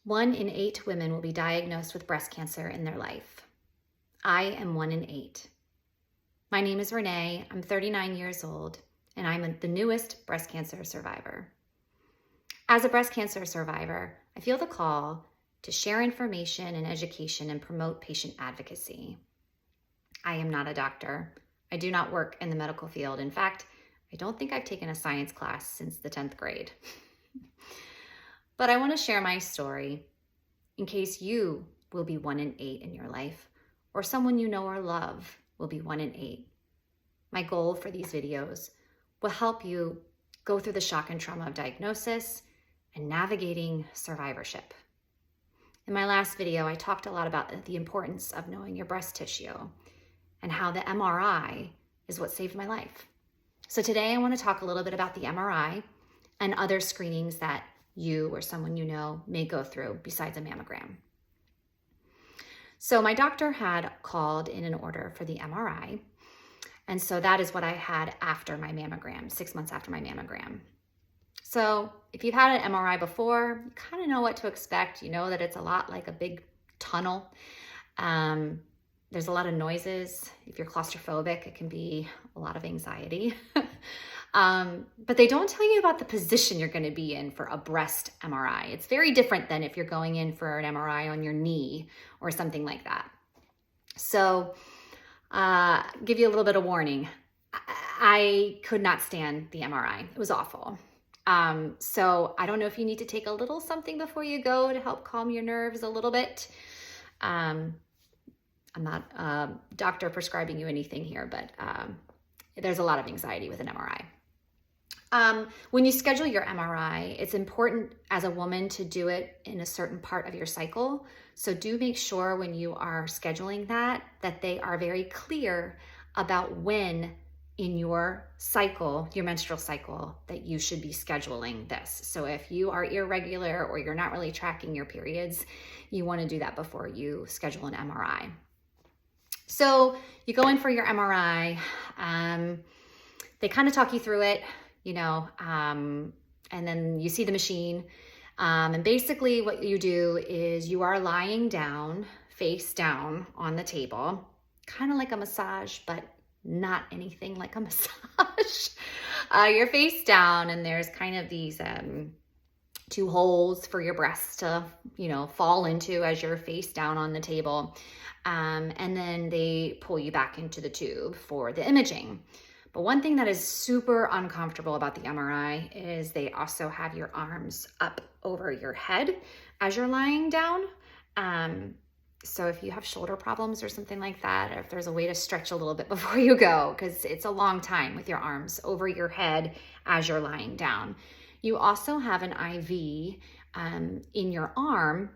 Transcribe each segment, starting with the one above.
1 in 8 women will be diagnosed with breast cancer in their life. I am 1 in 8. My name is Renee, I'm 39 years old, and I'm the newest breast cancer survivor. As a breast cancer survivor, I feel the call to share information and education and promote patient advocacy. I am not a doctor. I do not work in the medical field. In fact, I don't think I've taken a science class since the 10th grade. But I want to share my story in case you will be 1 in 8 in your life, or someone you know or love will be 1 in 8. My goal for these videos will help you go through the shock and trauma of diagnosis and navigating survivorship. In my last video, I talked a lot about the importance of knowing your breast tissue and how the MRI is what saved my life. So today I want to talk a little bit about the MRI and other screenings that you or someone you know may go through besides a mammogram. So my doctor had called in an order for the MRI, and so that is what I had after my mammogram, 6 months after my mammogram. So if you've had an MRI before, you kind of know what to expect. You know that it's a lot like a big tunnel. There's a lot of noises. If you're claustrophobic, it can be a lot of anxiety. But they don't tell you about the position you're going to be in for a breast MRI. It's very different than if you're going in for an MRI on your knee or something like that. So give you a little bit of warning. I could not stand the MRI. It was awful. So I don't know if you need to take a little something before you go to help calm your nerves a little bit. I'm not a doctor prescribing you anything here, but there's a lot of anxiety with an MRI. When you schedule your MRI, it's important as a woman to do it in a certain part of your cycle. So do make sure when you are scheduling that they are very clear about when in your cycle, your menstrual cycle, that you should be scheduling this. So if you are irregular or you're not really tracking your periods, you want to do that before you schedule an MRI. So you go in for your MRI, they kind of talk you through it, and then you see the machine. And basically what you do is you are lying down, face down on the table, kind of like a massage, but not anything like a massage. You're face down and there's kind of these 2 holes for your breasts to, fall into as you're face down on the table. And then they pull you back into the tube for the imaging. But one thing that is super uncomfortable about the MRI is they also have your arms up over your head as you're lying down. So if you have shoulder problems or something like that, or if there's a way to stretch a little bit before you go, because it's a long time with your arms over your head as you're lying down. You also have an IV in your arm,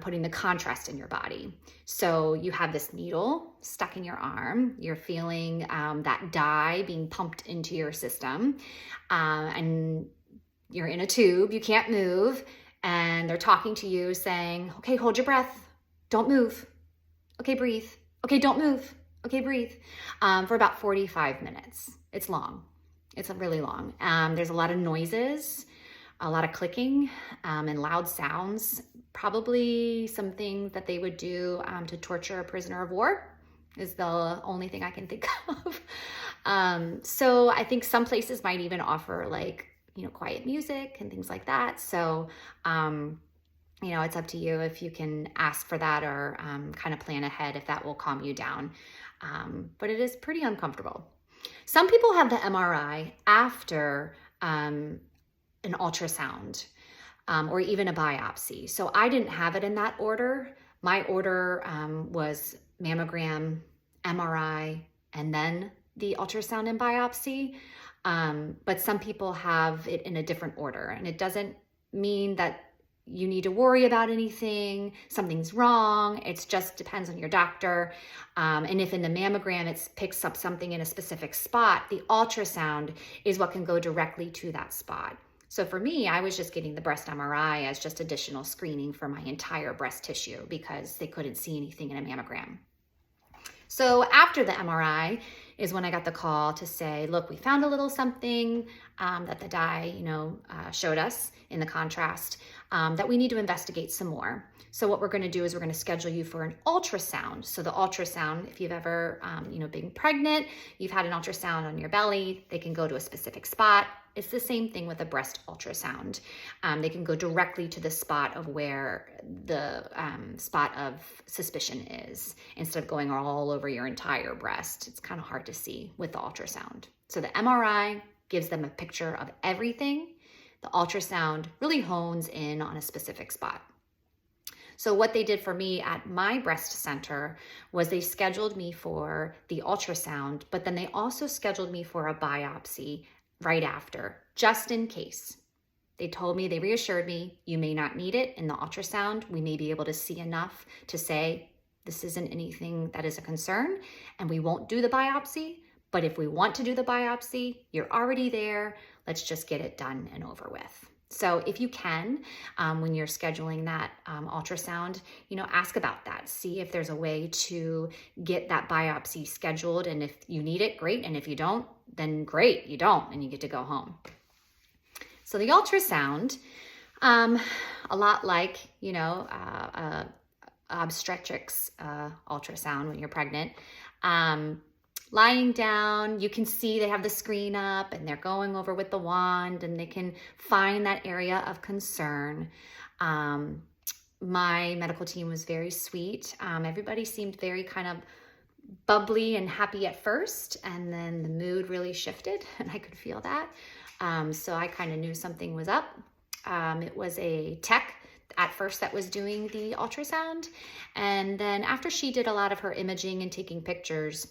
putting the contrast in your body. So you have this needle stuck in your arm. You're feeling that dye being pumped into your system, and you're in a tube. You can't move, and they're talking to you saying, okay, hold your breath. Don't move. Okay, breathe. Okay, don't move. Okay, breathe. For about 45 minutes. It's long. It's really long. There's a lot of noises, a lot of clicking, and loud sounds. Probably something that they would do to torture a prisoner of war is the only thing I can think of. So I think some places might even offer quiet music and things like that. So, it's up to you if you can ask for that or kind of plan ahead if that will calm you down. But it is pretty uncomfortable. Some people have the MRI after an ultrasound or even a biopsy. So I didn't have it in that order. My order was mammogram, MRI, and then the ultrasound and biopsy. But some people have it in a different order, and it doesn't mean that you need to worry about anything, something's wrong. It just depends on your doctor. And if in the mammogram it picks up something in a specific spot, the ultrasound is what can go directly to that spot. So for me, I was just getting the breast MRI as just additional screening for my entire breast tissue because they couldn't see anything in a mammogram. So after the MRI is when I got the call to say, look, we found a little something. that the dye, showed us in the contrast, that we need to investigate some more. So what we're going to do is we're going to schedule you for an ultrasound. So the ultrasound, if you've ever, been pregnant, you've had an ultrasound on your belly, they can go to a specific spot. It's the same thing with a breast ultrasound. They can go directly to the spot of where the spot of suspicion is, instead of going all over your entire breast. It's kind of hard to see with the ultrasound. So the MRI gives them a picture of everything. The ultrasound really hones in on a specific spot. So what they did for me at my breast center was they scheduled me for the ultrasound, but then they also scheduled me for a biopsy right after, just in case. They told me, they reassured me, you may not need it in the ultrasound. We may be able to see enough to say this isn't anything that is a concern, and we won't do the biopsy. But if we want to do the biopsy, you're already there. Let's just get it done and over with. So if you can, when you're scheduling that ultrasound, ask about that. See if there's a way to get that biopsy scheduled. And if you need it, great. And if you don't, then great, you don't, and you get to go home. So the ultrasound, a lot like, obstetrics ultrasound when you're pregnant, lying down, you can see they have the screen up and they're going over with the wand and they can find that area of concern. My medical team was very sweet. Everybody seemed very kind of bubbly and happy at first, and then the mood really shifted and I could feel that. So I kind of knew something was up. It was a tech at first that was doing the ultrasound. And then after she did a lot of her imaging and taking pictures,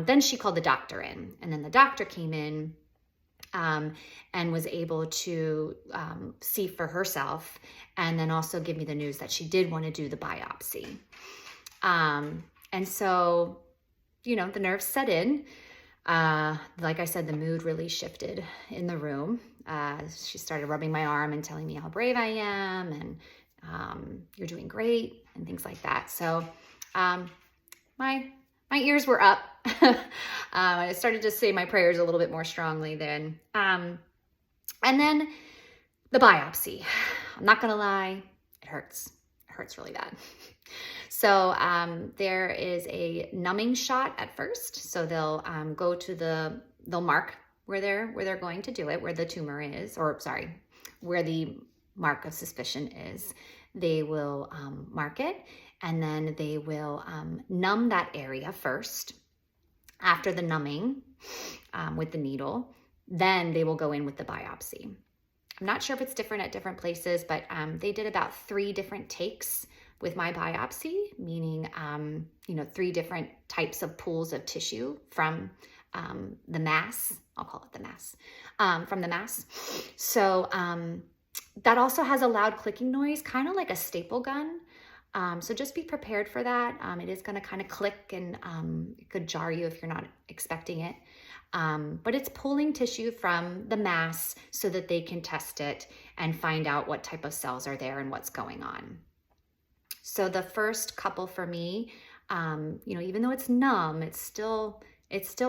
then she called the doctor in, and then the doctor came in and was able to see for herself, and then also give me the news that she did want to do the biopsy. And so, the nerves set in. Like I said, the mood really shifted in the room. She started rubbing my arm and telling me how brave I am, and you're doing great, and things like that. So my ears were up. I started to say my prayers a little bit more strongly then. And then the biopsy. I'm not gonna lie, it hurts. It hurts really bad. So there is a numbing shot at first. So they'll go to they'll mark where they're going to do it, where the tumor is, where the mark of suspicion is. They will mark it, and then they will numb that area first. After the numbing with the needle, then they will go in with the biopsy. I'm not sure if it's different at different places, but they did about 3 different takes with my biopsy, meaning, 3 different types of pools of tissue from the mass. I'll call it the mass, from the mass. So that also has a loud clicking noise, kind of like a staple gun. So just be prepared for that. It is going to kind of click, and it could jar you if you're not expecting it. But it's pulling tissue from the mass so that they can test it and find out what type of cells are there and what's going on. So the first couple for me, even though it's numb, it still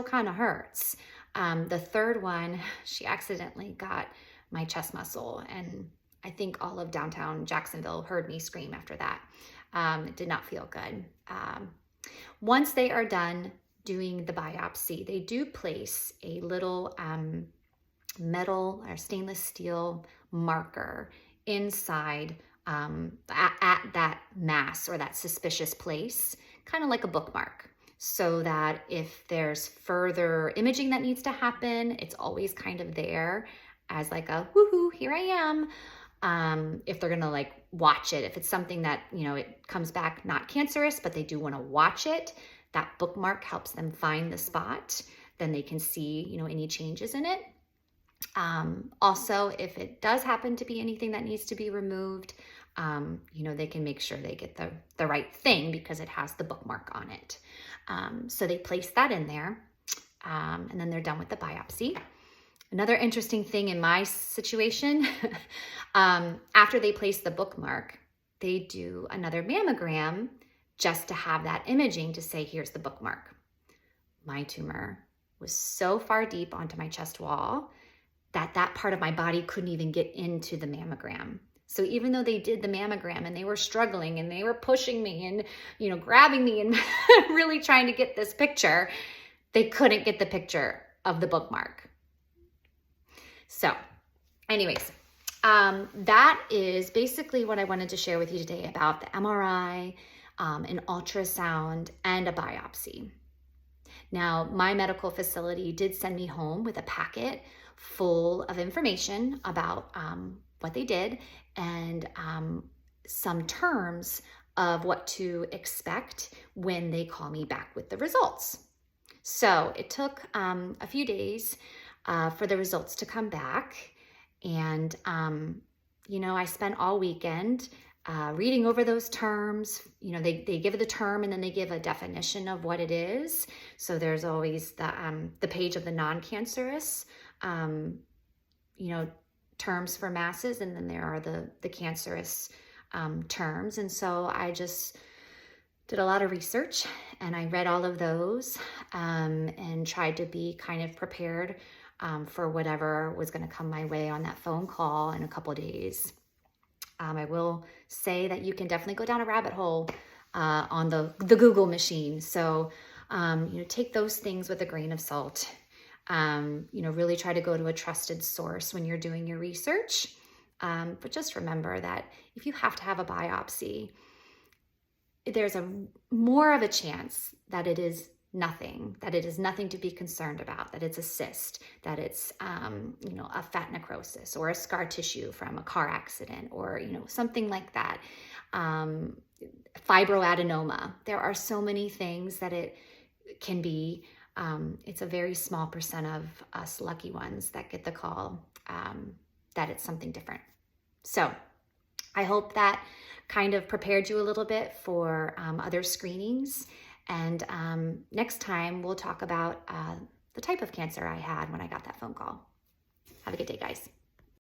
kind of hurts. The third one, she accidentally got my chest muscle, and I think all of downtown Jacksonville heard me scream after that. It did not feel good. Once they are done doing the biopsy, they do place a little metal or stainless steel marker inside at that mass or that suspicious place, kind of like a bookmark, so that if there's further imaging that needs to happen, it's always kind of there as like a woohoo, here I am. If they're gonna watch it, if it's something that, it comes back not cancerous, but they do want to watch it, that bookmark helps them find the spot. Then they can see, any changes in it. Also, if it does happen to be anything that needs to be removed, they can make sure they get the right thing because it has the bookmark on it. So they place that in there, and then they're done with the biopsy. Another interesting thing in my situation, after they place the bookmark, they do another mammogram just to have that imaging to say, here's the bookmark. My tumor was so far deep onto my chest wall that part of my body couldn't even get into the mammogram. So even though they did the mammogram and they were struggling and they were pushing me and, grabbing me and really trying to get this picture, they couldn't get the picture of the bookmark. So anyways, that is basically what I wanted to share with you today about the MRI, an ultrasound, and a biopsy. Now, my medical facility did send me home with a packet full of information about what they did and some terms of what to expect when they call me back with the results. So it took a few days for the results to come back. And, I spent all weekend reading over those terms. They give the term and then they give a definition of what it is. So there's always the page of the non-cancerous, terms for masses, and then there are the cancerous terms. And so I just did a lot of research and I read all of those and tried to be kind of prepared for whatever was going to come my way on that phone call in a couple of days. I will say that you can definitely go down a rabbit hole on the Google machine. So, take those things with a grain of salt. Really try to go to a trusted source when you're doing your research. But just remember that if you have to have a biopsy, there's more of a chance that it is nothing to be concerned about, that it's a cyst, that it's, a fat necrosis or a scar tissue from a car accident or, something like that. Fibroadenoma. There are so many things that it can be. It's a very small percent of us lucky ones that get the call that it's something different. So I hope that kind of prepared you a little bit for other screenings. And next time we'll talk about the type of cancer I had when I got that phone call. Have a good day, guys.